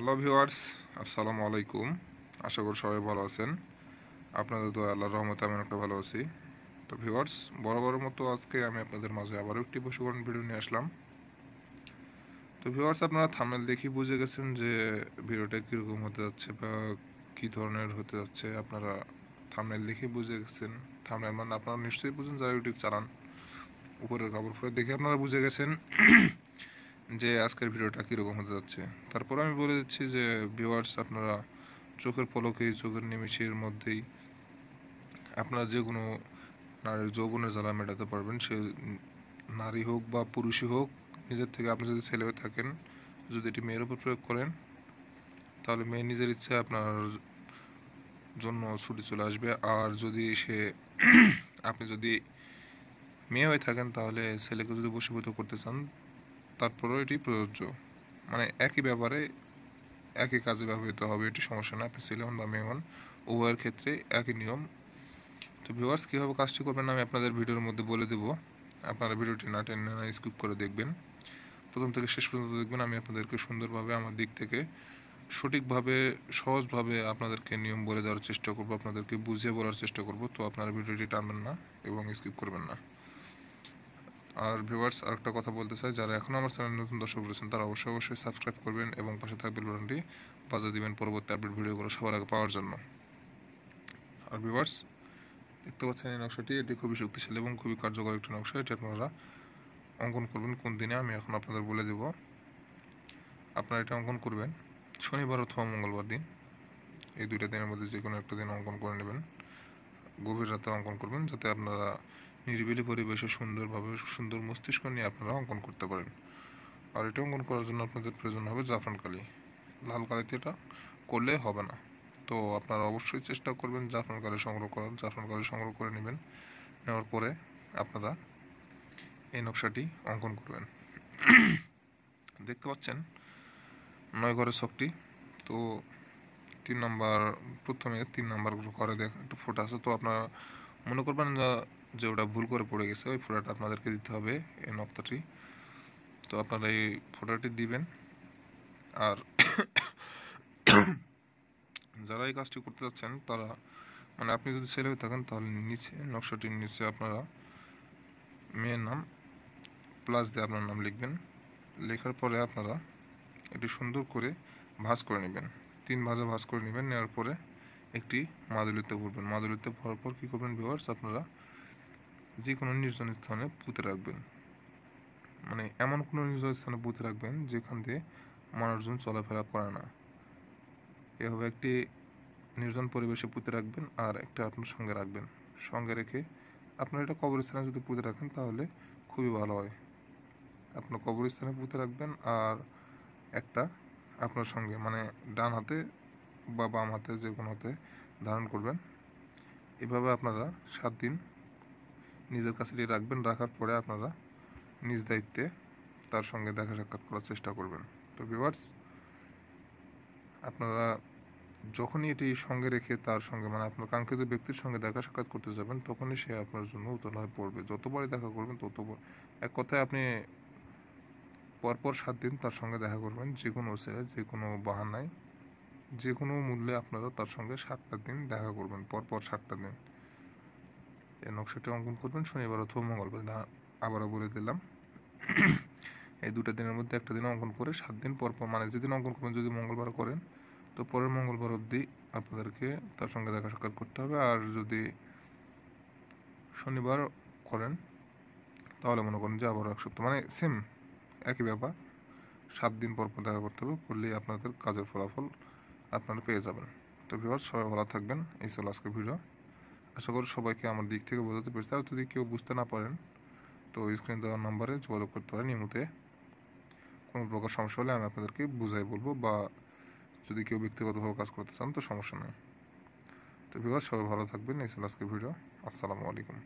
Hello viewers, আসসালামু আলাইকুম। আশা করি সবাই ভালো আছেন। আপনাদের দোয়া আল্লাহর রহমতে আমি অনেকটা ভালো আছি। তো ভিউয়ার্স, বরাবরের মতো আজকে আমি আপনাদের মাঝে আবারও একটি বশীকরণ ভিডিও নিয়ে আসলাম। তো ভিউয়ার্স, আপনারা থাম্বনেল দেখেই বুঝে গেছেন যে ভিডিওটা কীরকম হতে যাচ্ছে বা কী ধরনের হতে যাচ্ছে। আপনারা থাম্বনেল দেখেই বুঝে গেছেন। থাম্বনেল মানে আপনারা নিশ্চয়ই বুঝেন যারা ইউটিউব চালান। উপরের কাপড় পরে দেখে আপনারা বুঝে গেছেন যে আজকের ভিডিওটা কীরকম হতে যাচ্ছে। তারপর আমি বলে দিচ্ছি যে ভিউয়ার্স, আপনারা চোখের পলকেই, চোখের নিমেষের মধ্যেই আপনারা যে কোনো নারীর যৌবনের জ্বালা মেটাতে পারবেন। সে নারী হোক বা পুরুষই হোক, নিজের থেকে আপনি যদি ছেলে হয়ে থাকেন, যদি এটি মেয়ের উপর প্রয়োগ করেন, তাহলে মেয়ে নিজের ইচ্ছে আপনার জন্য ছুটে চলে আসবে। আর যদি আপনি যদি মেয়ে হয়ে থাকেন, তাহলে ছেলেকে যদি বশীভূত করতে চান, তারপরেও এটি প্রযোজ্য। মানে একই ব্যাপারে একই কাজে ব্যবহৃত হবে, এটি সমস্যা না। আপনি ছেলে হন বা মেয়ে হন, উভয়ের ক্ষেত্রে একই নিয়ম। তো ভিউয়ার্স, কীভাবে কাজটি করবেন আমি আপনাদের ভিডিওর মধ্যে বলে দেব। আপনারা ভিডিওটি না টেনে না স্কিপ করে দেখবেন, প্রথম থেকে শেষ পর্যন্ত দেখবেন। আমি আপনাদেরকে সুন্দরভাবে আমার দিক থেকে সঠিকভাবে, সহজভাবে আপনাদেরকে নিয়ম বলে দেওয়ার চেষ্টা করব, আপনাদেরকে বুঝিয়ে বলার চেষ্টা করব। তো আপনারা ভিডিওটি টানবেন না এবং স্কিপ করবেন না। আর ভিউয়ার্স, আরেকটা কথা বলতে চাই, যারা এখনও আমার চ্যানেল নতুন দর্শক রয়েছেন তারা অবশ্যই সাবস্ক্রাইব করবেন এবং পাশে থাকবে বাটনটি বাজিয়ে দিবেন পরবর্তী আপডেট ভিডিওগুলো সবার আগে পাওয়ার জন্য। আর ভিউয়ার্স, দেখতে পাচ্ছেন এই নকশাটি, এটি খুবই শক্তিশালী এবং খুবই কার্যকর একটি নকশা। এটি আপনারা অঙ্কন করবেন কোন দিনে আমি এখন আপনাদের বলে দেব। আপনারা এটা অঙ্কন করবেন শনিবার অথবা মঙ্গলবার দিন। এই দুইটা দিনের মধ্যে যে কোনো একটা দিন অঙ্কন করে নেবেন। গভীর রাতে অঙ্কন করবেন, যাতে আপনারা নিরিবিলি পরিবেশে সুন্দরভাবে সুন্দর মস্তিষ্ক নিয়ে আপনারা অঙ্কন করতে পারেন। আর এটা অঙ্কন করার জন্য আপনাদের প্রয়োজন হবে জাফরান কালি। লাল কালিতে এটা করলে হবে না। তো আপনারা অবশ্যই চেষ্টা করবেন জাফরান কালি সংগ্রহ করার। জাফরান কালি সংগ্রহ করে নেবেন। নেওয়ার পরে আপনারা এই নকশাটি অঙ্কন করবেন। দেখতে পাচ্ছেন 9 ঘরের ছকটি। তো 3 নাম্বার, প্রথমে 3 নাম্বার ঘরে একটা ফোঁটা আছে। তো আপনারা মনে করবেন যে ওটা ভুল করে পড়ে গেছে, ওই ফোঁটাটা আপনাদেরকে দিতে হবে, এই নক্তাটি। তো আপনারা এই ফোঁটাটি দিবেন। আর যারা এই কাজটি করতে যাচ্ছেন তারা, মানে আপনি যদি ছেলে হয়ে থাকেন, তাহলে নিচে নকশাটির নিচে আপনারা মেয়ের নাম প্লাস দিয়ে আপনার নাম লিখবেন। লেখার পরে আপনারা এটি সুন্দর করে ভাঁজ করে নেবেন। 3 ভাঁজে ভাঁজ করে নেবেন। নেওয়ার পরে একটি মাদুলিতে ভরবেন। মাদুলিতে ভরার পর কী করবেন ভিউয়ার্স, আপনারা যে কোনো নির্জন স্থানে পুঁতে রাখবেন। মানে এমন কোনো নির্জন স্থানে পুঁতে রাখবেন যেখান দিয়ে মানুষজন চলাফেরা করে না। এভাবে একটি নির্জন পরিবেশে পুঁতে রাখবেন আর একটা আপনার সঙ্গে রাখবেন। সঙ্গে রেখে আপনার এটা কবরস্থানে যদি পুঁতে রাখেন তাহলে খুবই ভালো হয়। আপনার কবরস্থানে পুঁতে রাখবেন আর একটা আপনার সঙ্গে, মানে ডান হাতে বা বাম হাতে যে কোনো হাতে ধারণ করবেন। এভাবে আপনারা 7 দিন নিজের কাছে রাখবেন। রাখার পরে আপনারা নিজ দায়িত্বে তার সঙ্গে দেখা সাক্ষাৎ করার চেষ্টা করবেন। তো ভিউয়ার্স, আপনারা যখনই এটি সঙ্গে রেখে তার সঙ্গে, মানে আপনার কাঙ্ক্ষিত ব্যক্তির সঙ্গে দেখা সাক্ষাৎ করতে যাবেন, তখনই সে আপনার জন্য উতলা হয়ে পড়বে। যতবারই দেখা করবেন ততবার, এক কথায় আপনি পরপর 7 দিন তার সঙ্গে দেখা করবেন, যে কোনো ছেলে, যে কোনো বাহানায়, যে কোনো মূল্যে আপনারা তার সঙ্গে 7টা দিন দেখা করবেন, পরপর 7টা দিন। এই নকশাটি অঙ্কন করবেন শনিবার অথবা মঙ্গলবার। আবারও বলে দিলাম, এই 2টা দিনের মধ্যে একটা দিন অঙ্কন করে 7 দিন পরপর, মানে যেদিন অঙ্কন করবেন, যদি মঙ্গলবার করেন তো পরের মঙ্গলবার অবধি আপনাদেরকে তার সঙ্গে দেখা সাক্ষাৎ করতে হবে। আর যদি শনিবার করেন তাহলে মনে করেন যে আবারও 1 সপ্তাহ, মানে সেম একই ব্যাপার, 7 দিন পর পর দেখা করতে হবে। করলেই আপনাদের কাজের ফলাফল আপনারা পেয়ে যাবেন। তো ভিউয়ার্স, সবাই ভালো থাকবেন। এই ছিল আজকের ভিডিও। আশা করি সবাইকে আমার দিক থেকে বোঝাতে পেরেছি। আর যদি কেউ বুঝতে না পারেন তো স্ক্রিনে দেওয়ার নাম্বারে যোগাযোগ করতে পারেন। ইমুতে কোনো প্রকার সমস্যা হলে আমি আপনাদেরকে বুঝাই বলবো, বা যদি কেউ ব্যক্তিগতভাবে কাজ করতে চান তো সমস্যা নেই। তো ভিউয়ার্স, সবাই ভালো থাকবেন। এই ছিল আজকের ভিডিও। আসসালামু আলাইকুম।